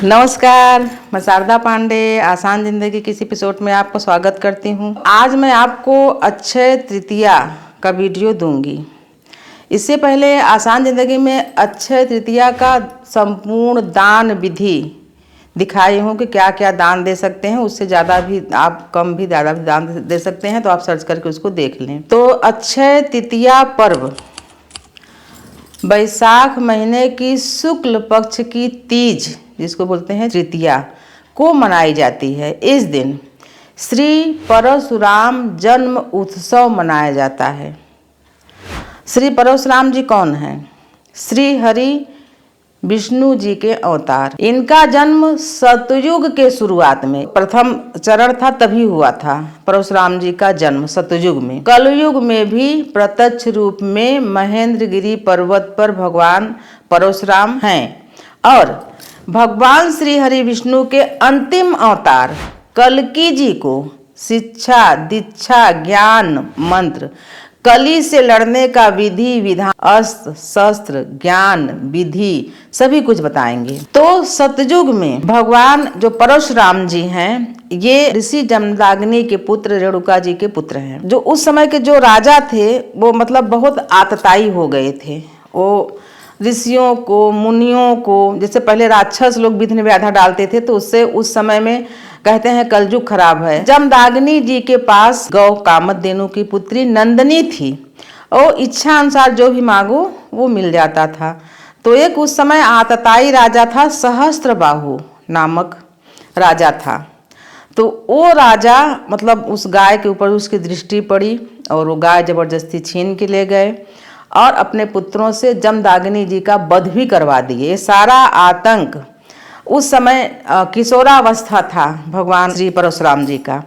नमस्कार, मैं शारदा पांडे आसान जिंदगी की इस एपिसोड में आपको स्वागत करती हूँ। आज मैं आपको अक्षय तृतीया का वीडियो दूंगी। इससे पहले आसान जिंदगी में अक्षय तृतीया का संपूर्ण दान विधि दिखाई हूँ कि क्या क्या दान दे सकते हैं। उससे ज़्यादा भी आप कम भी ज़्यादा भी दान दे सकते हैं, तो आप सर्च करके उसको देख लें। तो अक्षय तृतीया पर्व बैसाख महीने की शुक्ल पक्ष की तीज, जिसको बोलते हैं तृतीया, को मनाई जाती है। इस दिन श्री परशुराम जन्म उत्सव मनाया जाता है। श्री परशुराम जी कौन हैं? श्री हरि विष्णु जी के अवतार। इनका जन्म सतयुग के शुरुआत में प्रथम चरण था, तभी हुआ था परशुराम जी का जन्म सतयुग में। कलयुग में भी प्रत्यक्ष रूप में महेंद्रगिरी पर्वत पर भगवान परशुराम हैं और भगवान श्री हरि विष्णु के अंतिम अवतार कल्कि जी को शिक्षा, दीक्षा, ज्ञान, मंत्र, कली से लड़ने का विधि विधान, अस्त्र शस्त्र, ज्ञान, विधि सभी कुछ बताएंगे। तो सतयुग में भगवान जो परशुराम जी हैं, ये ऋषि जमदाग्नि के पुत्र रेणुका जी के पुत्र हैं। जो उस समय के जो राजा थे वो मतलब बहुत आतताई हो गए थे। वो ऋषियों को, मुनियों को, जैसे पहले राक्षस लोग विघ्न बाधा डालते थे, तो उससे उस समय में कहते हैं कलयुग खराब है। जमदाग्नि जी के पास गौ कामधेनु की पुत्री नंदिनी थी और इच्छा अनुसार जो भी मांगो वो मिल जाता था। तो एक उस समय आतताई राजा था, सहस्त्रबाहु नामक राजा था। तो वो राजा मतलब उस गाय के ऊपर उसकी दृष्टि पड़ी और वो गाय जबरदस्ती छीन के ले गए और अपने पुत्रों से जमदाग्नि जी का वध भी करवा दिए। ये सारा आतंक उस समय किशोरावस्था था भगवान श्री परशुराम जी का।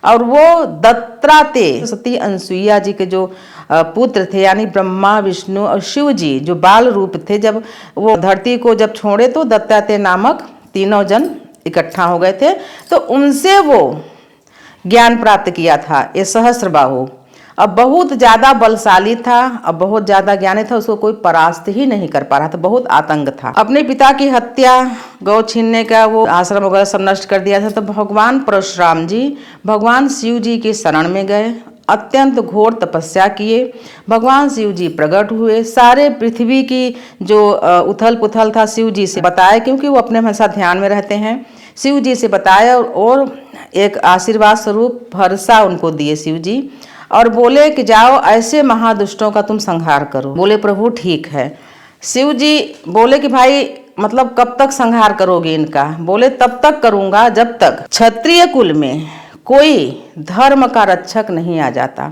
और वो दत्तात्रेय सती अनसुईया जी के जो पुत्र थे, यानी ब्रह्मा, विष्णु और शिव जी जो बाल रूप थे, जब वो धरती को जब छोड़े तो दत्तात्रेय नामक तीनों जन इकट्ठा हो गए थे। तो उनसे वो ज्ञान प्राप्त किया था ये सहस्त्रबाहु। अब बहुत ज़्यादा बलशाली था, अब बहुत ज़्यादा ज्ञानी था, उसको कोई परास्त ही नहीं कर पा रहा था, बहुत आतंक था। अपने पिता की हत्या, गौ छीनने का वो आश्रम वगैरह सब नष्ट कर दिया था। तो भगवान परशुराम जी भगवान शिव जी की शरण में गए, अत्यंत घोर तपस्या किए। भगवान शिव जी प्रकट हुए, सारे पृथ्वी की जो उथल पुथल था शिव जी से बताया, क्योंकि वो अपने हमेशा ध्यान में रहते हैं। शिव जी से बताया और एक आशीर्वाद स्वरूप भरसा उनको दिए शिव जी और बोले कि जाओ ऐसे महादुष्टों का तुम संहार करो। बोले प्रभु ठीक है। शिव जी बोले कि भाई मतलब कब तक संहार करोगे इनका? बोले तब तक करूंगा जब तक क्षत्रिय कुल में कोई धर्म का रक्षक नहीं आ जाता।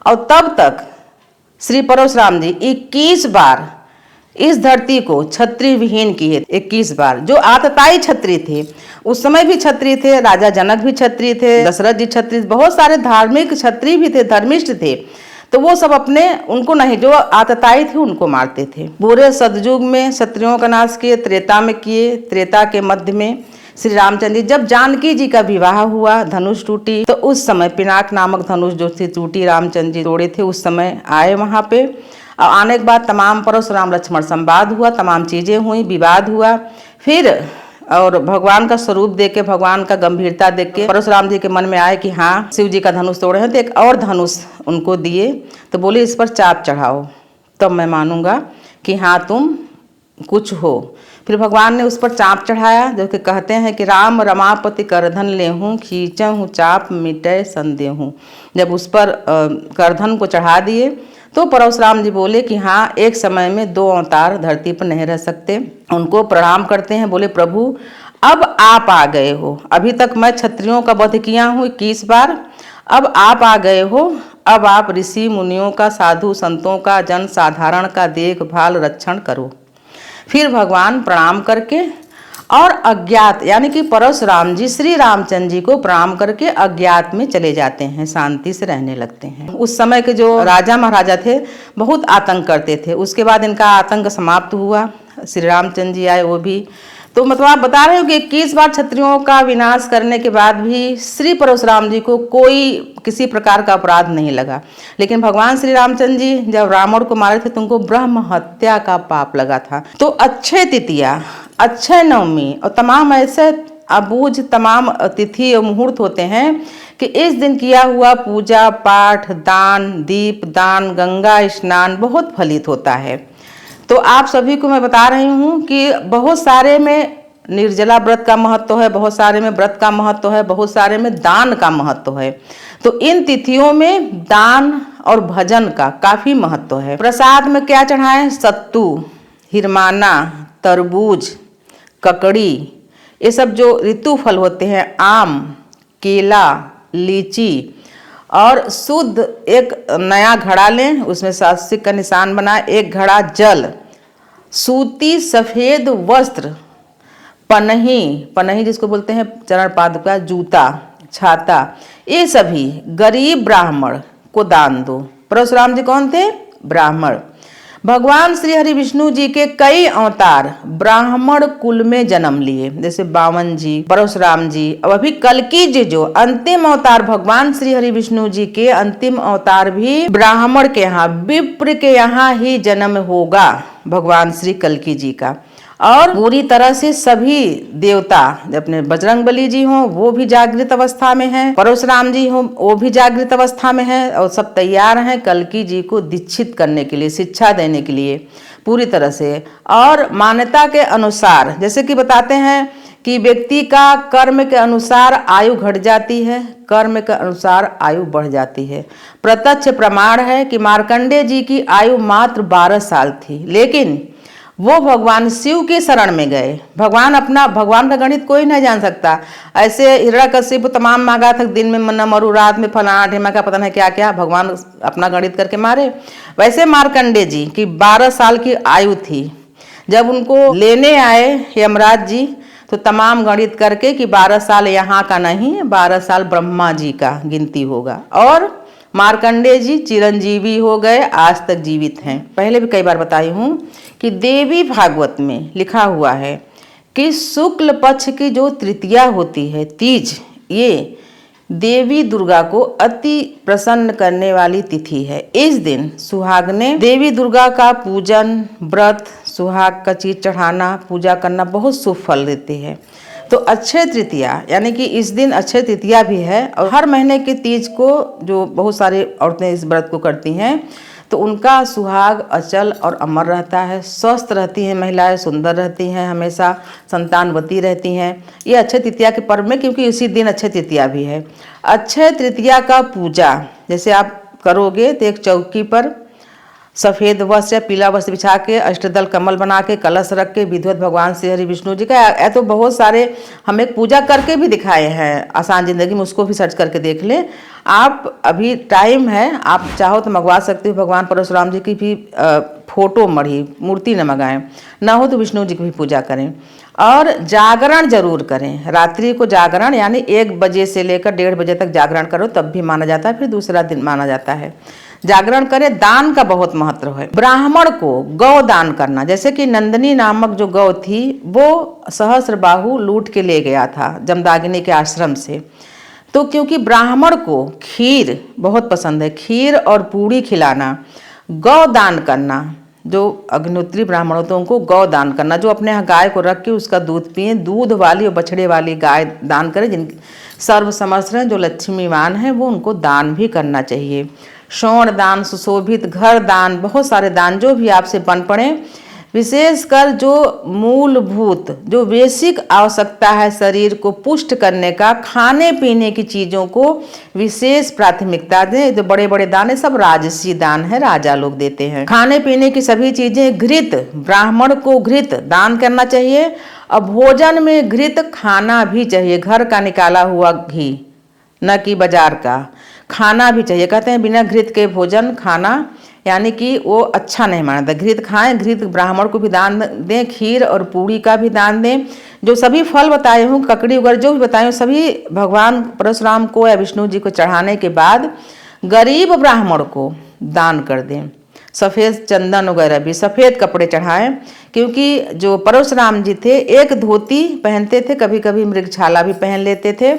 और तब तक श्री परशुराम जी 21 बार इस धरती को क्षत्रिय विहीन किए। 21 बार। जो आतताई क्षत्रिय थे, उस समय भी क्षत्रिय थे, राजा जनक भी क्षत्रिय थे, दशरथ जी क्षत्रिय, बहुत सारे धार्मिक क्षत्रिय भी थे, धर्मिष्ठ थे। तो वो सब अपने उनको नहीं, जो आतताई थे उनको मारते थे। पूरे सतयुग में क्षत्रियों का नाश किए, त्रेता में किए। त्रेता के मध्य में श्री रामचंद्र जी, जब जानकी जी का विवाह हुआ, धनुष टूटी, तो उस समय पिनाक नामक धनुष जो थी टूटी, रामचंद्र जी तोड़े थे, उस समय आए वहां पे। और आने के बाद तमाम परशुराम लक्ष्मण संवाद हुआ, तमाम चीजें हुई, विवाद हुआ। फिर और भगवान का स्वरूप देख के, भगवान का गंभीरता देख के परशुराम जी के मन में आए कि हाँ शिव जी का धनुष तोड़े हैं, तो एक और धनुष उनको दिए। तो बोले इस पर चाप चढ़ाओ, तब मैं मानूंगा कि हाँ तुम कुछ हो। फिर भगवान ने उस पर चाप चढ़ाया, जो कि कहते हैं कि राम रमापति करधन लेहूँ, खींचहूँ चाप मिटे संदेहूँ। जब उस पर करधन को चढ़ा दिए तो परशुराम जी बोले कि हाँ एक समय में 2 अवतार धरती पर नहीं रह सकते। उनको प्रणाम करते हैं, बोले प्रभु अब आप आ गए हो। अभी तक मैं क्षत्रियों का वध किया हूँ 21 बार, अब आप आ गए हो। अब आप ऋषि मुनियों का, साधु संतों का, जन साधारण का देखभाल रक्षण करो। फिर भगवान प्रणाम करके और अज्ञात, यानी कि परशुराम जी श्री रामचंद्र जी को प्रणाम करके अज्ञात में चले जाते हैं, शांति से रहने लगते हैं। उस समय के जो राजा महाराजा थे बहुत आतंक करते थे। उसके बाद इनका आतंक समाप्त हुआ, श्री रामचंद्र जी आए वो भी। तो मतलब आप बता रहे हो कि 21 बार क्षत्रियों का विनाश करने के बाद भी श्री परशुराम जी को कोई किसी प्रकार का अपराध नहीं लगा। लेकिन भगवान श्री रामचंद्र जी जब रावण को मारे थे तो उनको ब्रह्म हत्या का पाप लगा था। तो अक्षय तृतीया अक्षय नवमी और तमाम ऐसे अबूझ तमाम तिथि और मुहूर्त होते हैं कि इस दिन किया हुआ पूजा पाठ, दान, दीप दान, गंगा स्नान बहुत फलित होता है। तो आप सभी को मैं बता रही हूँ कि बहुत सारे में निर्जला व्रत का महत्व है, बहुत सारे में व्रत का महत्व है, बहुत सारे में दान का महत्व है। तो इन तिथियों में दान और भजन का काफी महत्व है। प्रसाद में क्या चढ़ाएं? सत्तू, हिरमाना, तरबूज, ककड़ी, ये सब जो ऋतु फल होते हैं, आम, केला, लीची, और शुद्ध एक नया घड़ा लें, उसमें स्वास्तिक का निशान बनाए, एक घड़ा जल, सूती सफेद वस्त्र, पनही, पनही जिसको बोलते हैं चरण पादुका, जूता, छाता, ये सभी गरीब ब्राह्मण को दान दो। परशुराम जी कौन थे? ब्राह्मण। भगवान श्री हरि विष्णु जी के कई अवतार ब्राह्मण कुल में जन्म लिए, जैसे बामन जी, परशुराम जी, और अभी कल्कि जी जो अंतिम अवतार भगवान श्री हरि विष्णु जी के अंतिम अवतार भी ब्राह्मण के यहाँ, विप्र के यहाँ ही जन्म होगा भगवान श्री कल्कि जी का। और पूरी तरह से सभी देवता, अपने बजरंगबली जी हों वो भी जागृत अवस्था में हैं, परशुराम जी हों वो भी जागृत अवस्था में हैं, और सब तैयार हैं कल्कि जी को दीक्षित करने के लिए, शिक्षा देने के लिए पूरी तरह से। और मान्यता के अनुसार जैसे कि बताते हैं कि व्यक्ति का कर्म के अनुसार आयु घट जाती है, कर्म के अनुसार आयु बढ़ जाती है। प्रत्यक्ष प्रमाण है कि मार्कंडेय जी की आयु मात्र 12 साल थी, लेकिन वो भगवान शिव के शरण में गए। भगवान का गणित कोई नहीं जान सकता। ऐसे हिरण्यकशिपु तमाम मांगा था, दिन में न मरु, रात में फलाना ढेमा का पता नहीं क्या क्या, भगवान अपना गणित करके मारे। वैसे मार्कंडेय जी की 12 साल की आयु थी। जब उनको लेने आए यमराज जी तो तमाम गणित करके कि 12 साल यहाँ का नहीं, 12 साल ब्रह्मा जी का गिनती होगा। और मार्कंडेय जी चिरंजीवी हो गए, आज तक जीवित हैं। पहले भी कई बार बताई हूँ कि देवी भागवत में लिखा हुआ है कि शुक्ल पक्ष की जो तृतीया होती है, तीज, ये देवी दुर्गा को अति प्रसन्न करने वाली तिथि है। इस दिन सुहागने देवी दुर्गा का पूजन, व्रत, सुहाग का चीज चढ़ाना, पूजा करना बहुत शुभ फल देती है। तो अक्षय तृतीया यानी कि इस दिन अक्षय तृतीया भी है, और हर महीने के तीज को जो बहुत सारी औरतें इस व्रत को करती हैं तो उनका सुहाग अचल और अमर रहता है, स्वस्थ रहती हैं महिलाएं, सुंदर रहती हैं, हमेशा संतानवती रहती हैं। ये अक्षय तृतीया के पर्व में, क्योंकि इसी दिन अक्षय तृतीया भी है। अक्षय तृतीया का पूजा जैसे आप करोगे तो एक चौकी पर सफ़ेद वस्त्र या पीला वस्त्र बिछा के, अष्टदल कमल बना के, कलश रख के, विधिवत भगवान श्री हरि विष्णु जी का, तो बहुत सारे हम एक पूजा करके भी दिखाए हैं आसान जिंदगी में, उसको भी सर्च करके देख लें आप। अभी टाइम है, आप चाहो तो मंगवा सकते हो। भगवान परशुराम जी की भी फोटो मढ़ी मूर्ति न मंगाएं, ना हो तो विष्णु जी की भी पूजा करें। और जागरण जरूर करें, रात्रि को जागरण, यानी 1 बजे से लेकर 1:30 बजे तक जागरण करो, तब भी माना जाता है, फिर दूसरा दिन माना जाता है। जागरण करें। दान का बहुत महत्व है। ब्राह्मण को गौ दान करना, जैसे कि नंदिनी नामक जो गौ थी वो सहस्त्रबाहु लूट के ले गया था जमदागिनी के आश्रम से, तो क्योंकि ब्राह्मण को खीर बहुत पसंद है, खीर और पूड़ी खिलाना, गौ दान करना, जो अग्निहोत्री ब्राह्मण होते हैं उनको गौ दान करना, जो अपने यहाँ गाय को रख के उसका दूध पिए, दूध वाली और बछड़े वाली गाय दान करें, जिन सर्वसमर्थ हैं, जो लक्ष्मीवान हैं, वो उनको दान भी करना चाहिए। स्वर्ण दान, सुशोभित घर दान, बहुत सारे दान जो भी आपसे बन पड़े, विशेषकर जो मूलभूत जो बेसिक आवश्यकता है शरीर को पुष्ट करने का, खाने पीने की चीज़ों को विशेष प्राथमिकता दें। जो बड़े बड़े दान है सब राजसी दान है, राजा लोग देते हैं। खाने पीने की सभी चीज़ें, घृत, ब्राह्मण को घृत दान करना चाहिए, और भोजन में घृत खाना भी चाहिए, घर का निकाला हुआ घी, न कि बाजार का, खाना भी चाहिए। कहते हैं बिना घृत के भोजन खाना यानी कि वो अच्छा नहीं माना था। घृत खाएं, घृत ब्राह्मण को भी दान दें, खीर और पूड़ी का भी दान दें। जो सभी फल बताए हूँ, ककड़ी वगैरह जो भी बताए हूँ, सभी भगवान परशुराम को या विष्णु जी को चढ़ाने के बाद गरीब ब्राह्मण को दान कर दें। सफ़ेद चंदन वगैरह भी, सफ़ेद कपड़े चढ़ाएं, क्योंकि जो परशुराम जी थे एक धोती पहनते थे, कभी कभी मृगछाला भी पहन लेते थे,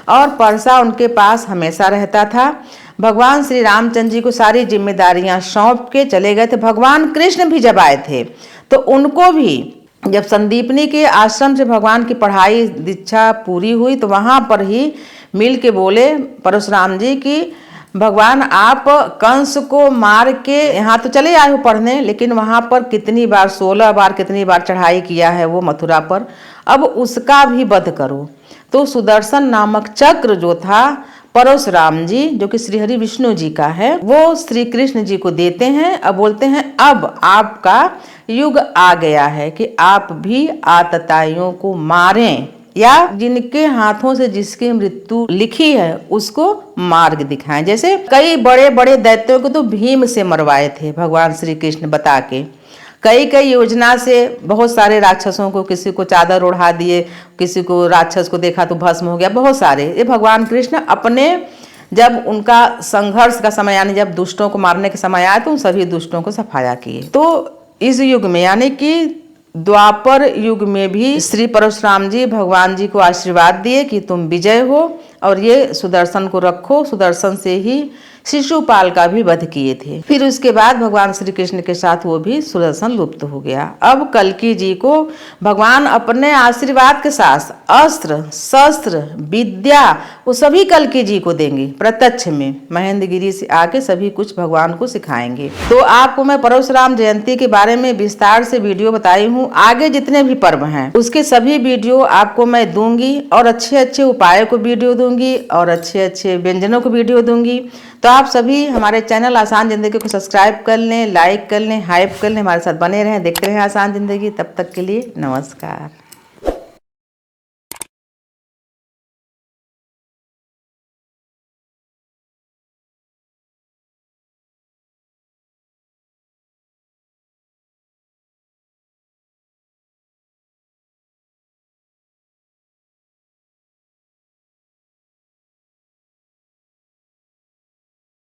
और परसा उनके पास हमेशा रहता था। भगवान श्री रामचंद्र जी को सारी जिम्मेदारियां सौंप के चले गए थे। भगवान कृष्ण भी जब आए थे तो उनको भी जब संदीपनी के आश्रम से भगवान की पढ़ाई दीक्षा पूरी हुई तो वहाँ पर ही मिल के बोले परशुराम जी कि भगवान आप कंस को मार के यहाँ तो चले आए हो पढ़ने, लेकिन वहाँ पर कितनी बार 16 बार कितनी बार चढ़ाई किया है वो मथुरा पर, अब उसका भी वध करो। तो सुदर्शन नामक चक्र जो था परशुराम जी, जो कि श्री हरि विष्णु जी का है, वो श्री कृष्ण जी को देते हैं। अब बोलते हैं अब आपका युग आ गया है कि आप भी आतताइयों को मारें, या जिनके हाथों से जिसकी मृत्यु लिखी है उसको मार्ग दिखाएं। जैसे कई बड़े बड़े दैत्यों को तो भीम से मरवाए थे भगवान श्री कृष्ण बता के, कई योजना से बहुत सारे राक्षसों को, किसी को चादर ओढ़ा दिए, किसी को राक्षस को देखा तो भस्म हो गया, बहुत सारे। ये भगवान कृष्ण अपने जब उनका संघर्ष का समय यानी जब दुष्टों को मारने के समय आया तो उन सभी दुष्टों को सफाया किए। तो इस युग में यानी कि द्वापर युग में भी श्री परशुराम जी भगवान जी को आशीर्वाद दिए कि तुम विजय हो और ये सुदर्शन को रखो। सुदर्शन से ही शिशुपाल का भी वध किए थे। फिर उसके बाद भगवान श्री कृष्ण के साथ वो भी सुदर्शन लुप्त हो गया। अब कल्कि जी को भगवान अपने आशीर्वाद के साथ अस्त्र शस्त्र विद्या वो सभी कल्कि जी को देंगे। प्रत्यक्ष में महेंद्र गिरी से आके सभी कुछ भगवान को सिखाएंगे। तो आपको मैं परशुराम जयंती के बारे में विस्तार से वीडियो बताई हूँ। आगे जितने भी पर्व हैं उसके सभी वीडियो आपको मैं दूंगी और अच्छे अच्छे उपायों को वीडियो दूंगी और अच्छे अच्छे व्यंजनों को वीडियो दूंगी। तो आप सभी हमारे चैनल आसान ज़िंदगी को सब्सक्राइब कर लें, लाइक कर लें, हाइप कर लें, हमारे साथ बने रहें, देखते रहें आसान ज़िंदगी। तब तक के लिए नमस्कार।